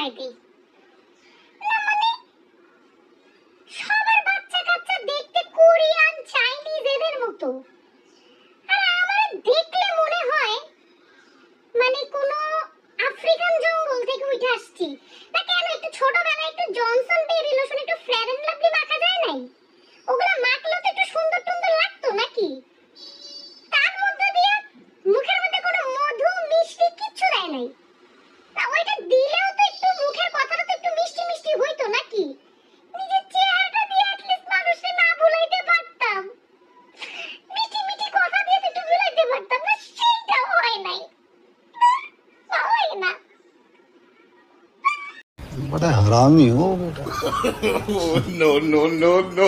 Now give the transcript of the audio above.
বানাই দিই। না মানে সবার বাচ্চা কাচ্চা দেখতে কোরিয়ান চাইনিজ এদের মতো, আর আমার দেখলে মনে হয় মানে কোনো আফ্রিকান জঙ্গল থেকে উঠে আসছি। না কেন একটু ছোটবেলায় একটু জনসন বেবি লোশন একটু ফেয়ার এন্ড লাভলি মাখা যায় নাই? ওগুলা মাখলে তো একটু সুন্দর টুন্দর লাগতো নাকি? তার মধ্যে দিয়ে মুখের মধ্যে কোনো মধু মিষ্টি কিচ্ছু দেয় নাই। না ওইটা দিলেও তো একটু মুখের কথাটা তো একটু মিষ্টি মিষ্টি হইতো নাকি? নিজের চেহারাটা দিয়ে অ্যাটলিস্ট মানুষকে না ভুলাইতে পারতাম, মিষ্টি মিষ্টি কথা দিয়ে তো একটু ভুলাইতে পারতাম না, সেটা হয় নাই। ভালো লাগে না। बड़ा हरामी हो बेटा। no, no, no, no.